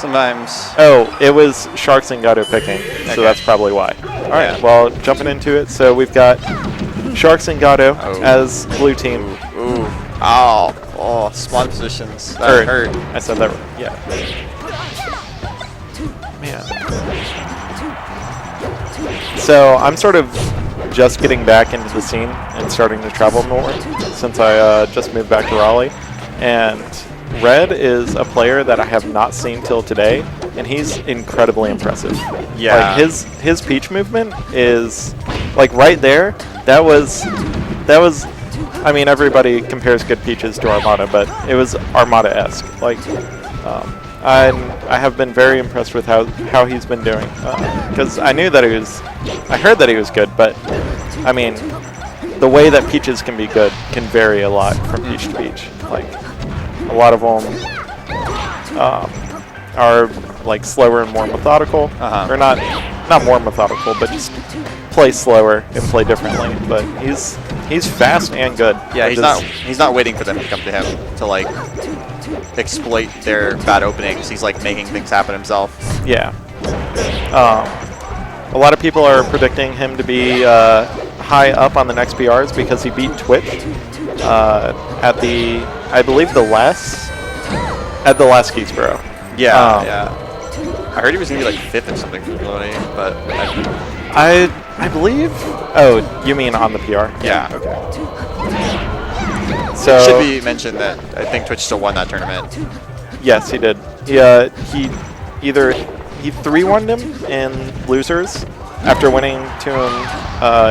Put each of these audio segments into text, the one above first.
Sometimes. Oh, it was Sharkz and Gato picking, so that's probably why. All right, well, jumping into it. So we've got Sharkz and Gato as blue team. Ooh. Oh, spawn positions. That hurt. I said that right. Yeah. Man. So I'm sort of just getting back into the scene and starting to travel more since I just moved back to Raleigh. And Red is a player that I have not seen till today, and he's incredibly impressive. Yeah. Like his Peach movement is like right there. That was. I mean, everybody compares good Peaches to Armada, but it was Armada-esque. Like, I have been very impressed with how he's been doing, because I knew that I heard that he was good, but I mean, the way that Peaches can be good can vary a lot from Peach to Peach. Like, a lot of them are like slower and more methodical, or not more methodical, but just play slower and play differently. But he's fast and good. Yeah, he's not waiting for them to come to him to like exploit their bad openings. He's like making things happen himself. Yeah. A lot of people are predicting him to be high up on the next PRs because he beat Twitch at the, I believe, the last Keysboro. Yeah, yeah. I heard he was gonna be like 5th or something from Maloney, but I believe. Oh, you mean on the PR? Yeah. Okay. So it should be mentioned that I think Twitch still won that tournament. Yes, he did. He 3-1'd him in losers after winning to him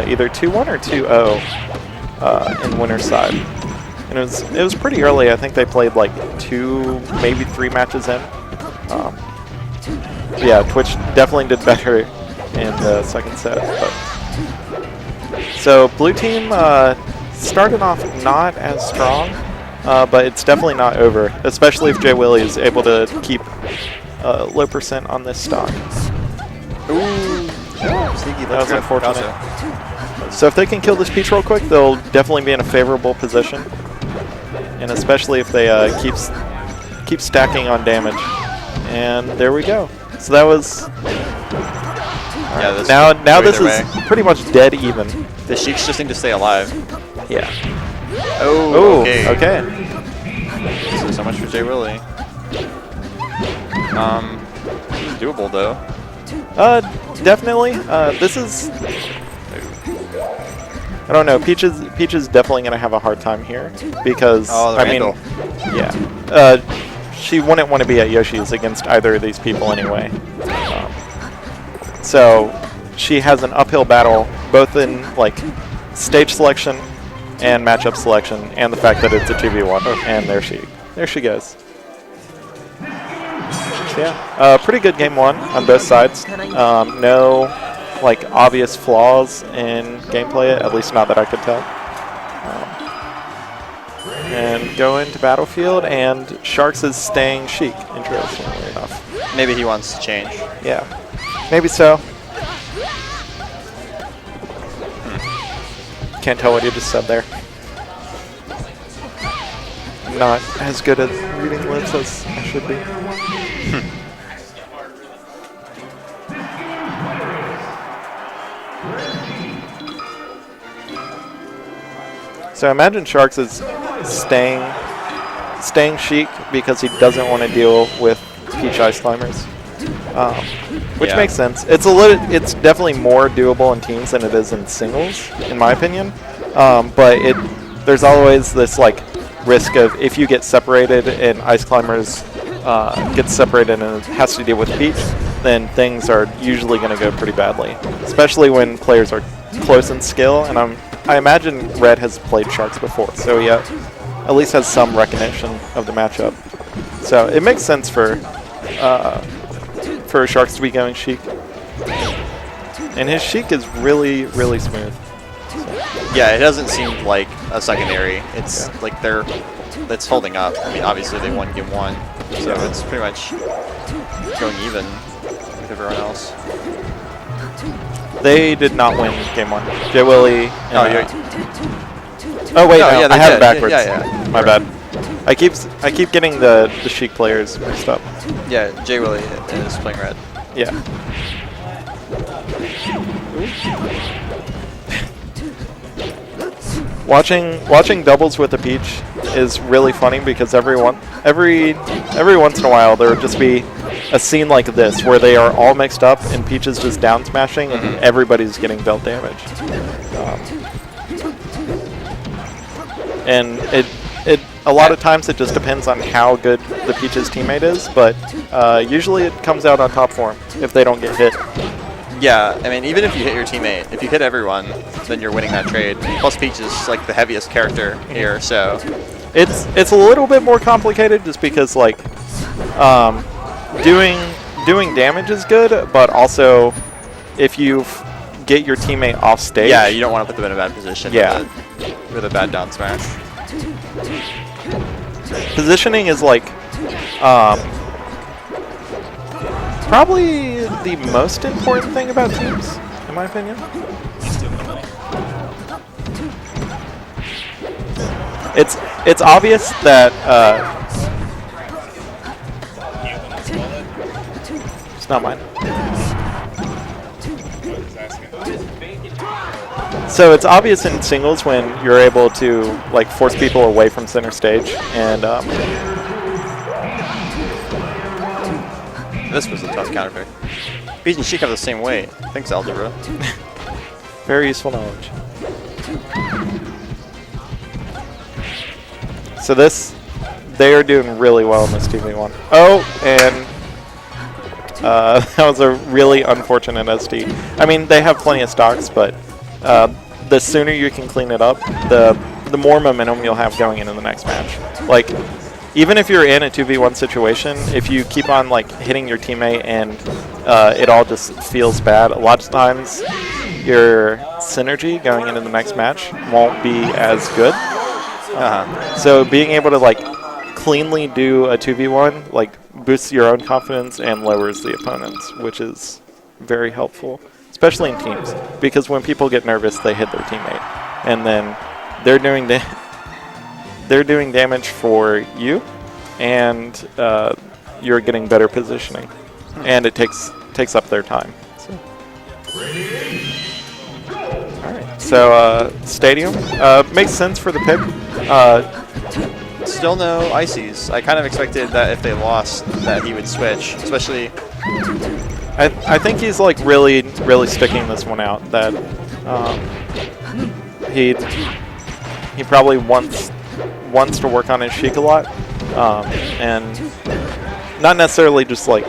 either 2-1 or 2-0 in winner's side. And it was pretty early. I think they played like 2, maybe 3 matches in. Yeah, Twitch definitely did better in the second set. But. So blue team started off not as strong, but it's definitely not over, especially if jwilli is able to keep low % on this stock. Ooh, sneaky. That was unfortunate. So if they can kill this Peach real quick, they'll definitely be in a favorable position, and especially if they keep stacking on damage. And there we go. So that was. Yeah, now this is pretty much dead even. The Sheiks just need to stay alive. Yeah. Oh, okay. So much for jwilli. Doable though. Definitely. This is. I don't know. Peach is definitely gonna have a hard time here because I mean, yeah. She wouldn't want to be at Yoshi's against either of these people anyway. So she has an uphill battle both in like stage selection and matchup selection, and the fact that it's a 2v1. And there she goes. So yeah, pretty good game 1 on both sides. No like obvious flaws in gameplay, at least not that I could tell. And go into Battlefield, and Sharkz is staying Sheik, interestingly enough. Maybe he wants to change. Yeah, maybe so. Can't tell what you just said there. Not as good at reading lips as I should be. So imagine Sharkz is staying Sheik because he doesn't want to deal with Peach Ice Climbers, which makes sense. It's definitely more doable in teams than it is in singles, in my opinion. But there's always this like risk of if you get separated and Ice Climbers gets separated and has to deal with Peach, then things are usually going to go pretty badly, especially when players are close in skill. And I imagine Red has played Sharkz before, so he at least has some recognition of the matchup. So it makes sense for Sharkz to be going Sheik. And his Sheik is really, really smooth. So. Yeah, it doesn't seem like a secondary. It's like it's holding up. I mean, obviously they won game 1, so it's pretty much going even with everyone else. They did not win game 1. jwilli. Oh wait, no, I have it backwards. Yeah. My bad. I keep getting the Sheik players mixed up. Yeah, jwilli is playing red. Yeah. Watching doubles with a Peach is really funny because every once in a while there would just be a scene like this where they are all mixed up and Peach is just down smashing and everybody's getting belt damage. And it a lot of times it just depends on how good the Peach's teammate is, but usually it comes out on top for them if they don't get hit. Yeah, I mean, even if you hit your teammate, if you hit everyone, then you're winning that trade. Plus, Peach is like the heaviest character here, so it's a little bit more complicated just because like doing damage is good, but also if you get your teammate off stage, yeah, you don't want to put them in a bad position. Yeah. with a bad down smash. Positioning is like probably the most important thing about teams, in my opinion. It's obvious that it's not mine. So it's obvious in singles when you're able to like force people away from center stage, and this was a tough counterpick. Peach and Sheik have the same weight. Thanks, algebra. Very useful knowledge. So they are doing really well in this 2v1. Oh, and that was a really unfortunate SD. I mean, they have plenty of stocks, but the sooner you can clean it up, the more momentum you'll have going into the next match. Like, even if you're in a 2v1 situation, if you keep on like hitting your teammate and it all just feels bad, a lot of times your synergy going into the next match won't be as good. So being able to like cleanly do a 2v1 like boosts your own confidence and lowers the opponent's, which is very helpful, especially in teams, because when people get nervous they hit their teammate and then they're doing damage for you, and you're getting better positioning, and it takes up their time. So. Alright, so Stadium makes sense for the pick. Still no ices. I kind of expected that if they lost that he would switch, especially. I think he's like really sticking this one out, that he probably wants to work on his Sheik a lot, and not necessarily just like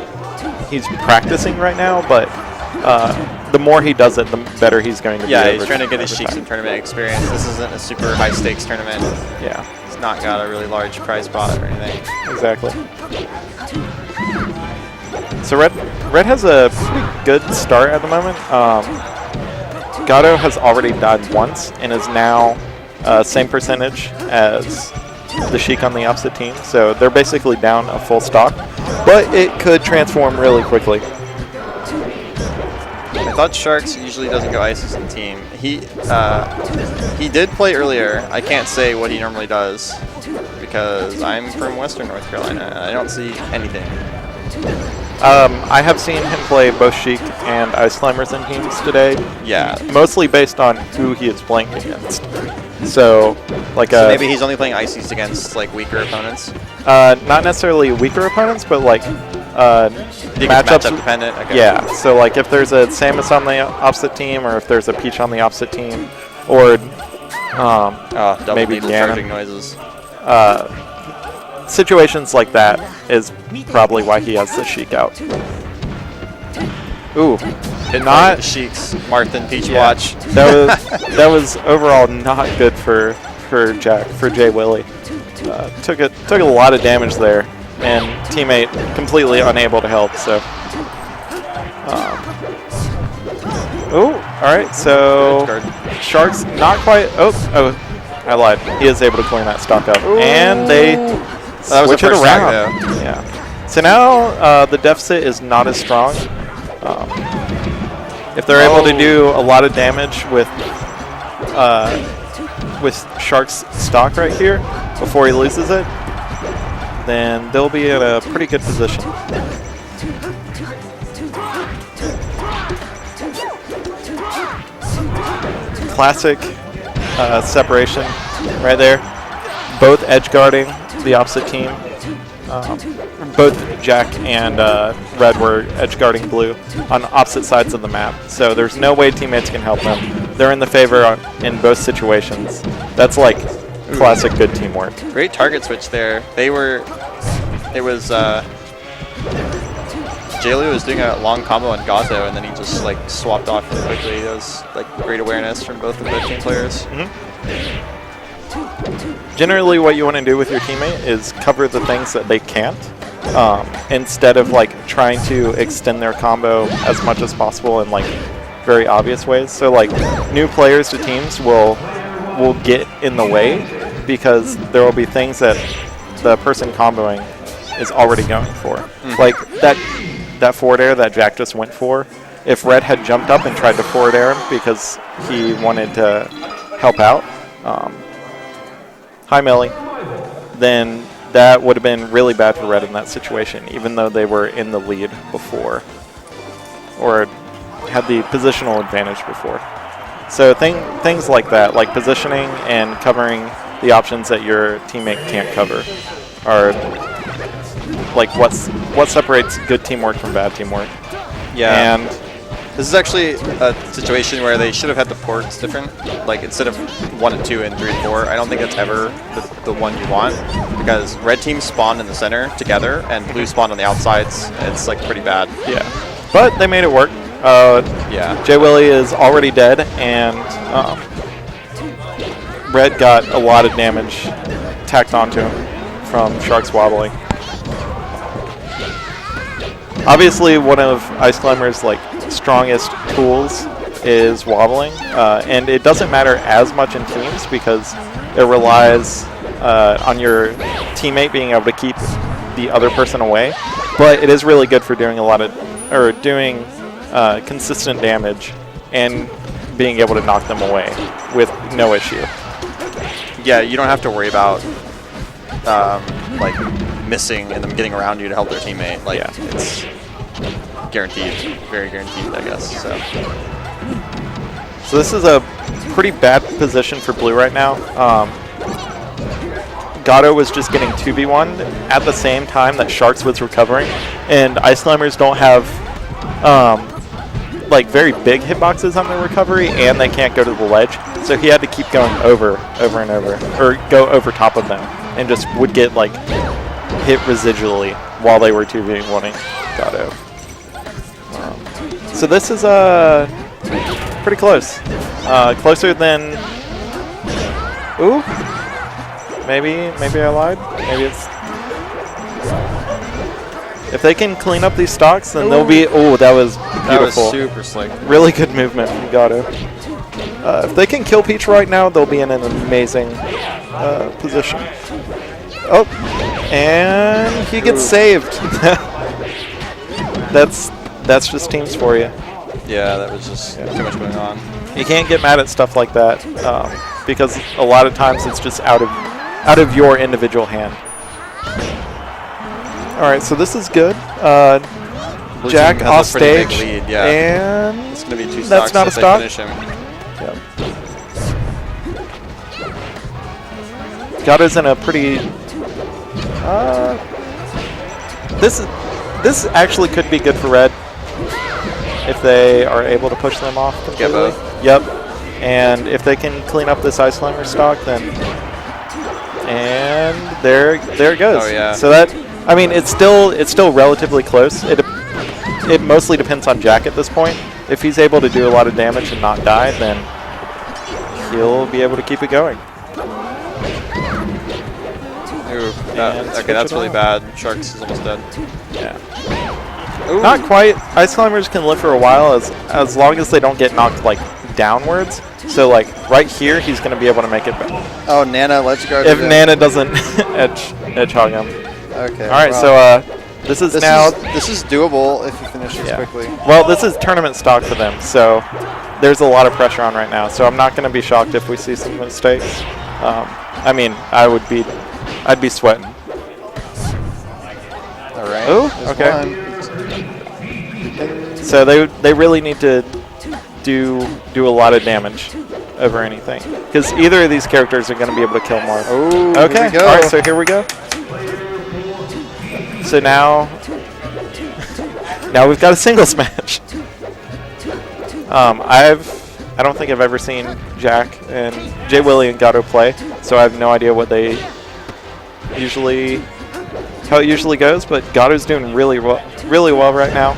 he's practicing right now, but the more he does it, the better he's going to be. Yeah, he's trying to get his Sheik some tournament experience. This isn't a super high stakes tournament. Yeah. It's not got a really large prize pot or anything. Exactly. So Red has a pretty good start at the moment. Gato has already died once and is now same percentage as the Sheik on the opposite team. So they're basically down a full stock, but it could transform really quickly. I thought Sharkz usually doesn't go ices in team. He did play earlier. I can't say what he normally does because I'm from Western North Carolina and I don't see anything. I have seen him play both Sheik and Ice Climbers in teams today. Yeah. Mostly based on who he is playing against. So, like so maybe he's only playing ices against like weaker opponents? Not necessarily weaker opponents, but like matchup dependent. Okay. Yeah. So like if there's a Samus on the opposite team, or if there's a Peach on the opposite team, or maybe charging noises. Situations like that is probably why he has the Sheik out. Ooh, not Sheik's Martha Peach watch. That was overall not good for jwilli. Took a lot of damage there, and teammate completely unable to help. So, all right. So Sharkz not quite. Oh, I lied. He is able to clean that stock up, and they switch it around. Yeah. So now the deficit is not as strong. If they're able to do a lot of damage with Shark's stock right here before he loses it, then they'll be in a pretty good position. Classic separation right there. Both edge guarding the opposite team. Both Jack and Red were edge guarding blue on opposite sides of the map. So there's no way teammates can help them. They're in the favor in both situations. That's like classic good teamwork. Great target switch there. It was jwilli was doing a long combo on Gato, and then he just like swapped off really quickly. It was like great awareness from both of the team players. Generally, what you want to do with your teammate is cover the things that they can't, instead of like trying to extend their combo as much as possible in like very obvious ways. So like new players to teams will get in the way because there will be things that the person comboing is already going for. Like that forward air that Jack just went for, if Red had jumped up and tried to forward air him because he wanted to help out, hi Millie, then that would have been really bad for Red in that situation, even though they were in the lead before, or had the positional advantage before. So things like that, like positioning and covering the options that your teammate can't cover, are like what separates good teamwork from bad teamwork. Yeah. And this is actually a situation where they should have had the ports different. Like instead of 1 and 2 and 3 and 4, I don't think that's ever the one you want, because red teams spawn in the center together and blue spawn on the outsides. It's like pretty bad. Yeah. But they made it work. Yeah. jwilli is already dead, and Red got a lot of damage tacked onto him from Sharkz wobbling. Obviously, one of Ice Climber's like strongest tools is wobbling, and it doesn't matter as much in teams because it relies on your teammate being able to keep the other person away. But it is really good for doing doing consistent damage and being able to knock them away with no issue. Yeah, you don't have to worry about like missing and them getting around you to help their teammate. Like it's guaranteed, very guaranteed, I guess. So this is a pretty bad position for blue right now. Gato was just getting 2v1 at the same time that Sharkz was recovering, and Ice Climbers don't have like very big hitboxes on their recovery, and they can't go to the ledge, so he had to keep going over and over, or go over top of them, and just would get like hit residually while they were 2v1ing Gato. So this is pretty close. Closer than... Ooh. Maybe I lied. Maybe it's... If they can clean up these stocks, then they'll be... Oh, that was beautiful. That was super slick. Really good movement from Gato. If they can kill Peach right now, they'll be in an amazing position. Oh, and he gets saved. That's just teams for you. Yeah, that was just too much going on. You can't get mad at stuff like that because a lot of times it's just out of your individual hand. All right, so this is good. Jack off stage, big lead, yeah. And it's gonna be 2 stocks. That's not a stock. Finish him. Yep. Gato's in a pretty. This actually could be good for Red if they are able to push them off completely. Yep. And if they can clean up this Ice Climber stock, then and there it goes. Oh yeah. So that, I mean, it's still relatively close. It mostly depends on Jack at this point. If he's able to do a lot of damage and not die, then he'll be able to keep it going. Ooh, okay, that's really bad. Sharkz is almost dead. Yeah. Ooh. Not quite. Ice Climbers can live for a while as long as they don't get knocked like downwards. So like right here, he's going to be able to make it back. Oh, Nana, let's guard. If Nana doesn't edge hog him. Okay. All right, well, so this is now. This is doable if you finish this quickly. Well, this is tournament stock for them, so there's a lot of pressure on right now. So I'm not going to be shocked if we see some mistakes. I mean, I'd be sweating. right? Ooh, There's okay. one. So they really need to do a lot of damage over anything, because either of these characters are going to be able to kill more. Oh, okay. here we go. All right, so here we go. So now we've got a single smash. I don't think I've ever seen Jack and jwilli and Gato play, so I have no idea what they how it usually goes. But Gato's doing really well right now.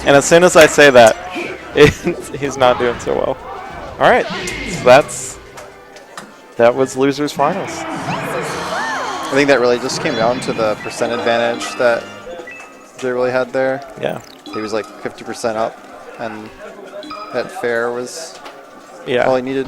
And as soon as I say that, he's not doing so well. All right, so that was losers finals. I think that really just came down to the percent advantage that jwilli had there. Yeah. He was like 50% up, and that fair was Yeah. all he needed.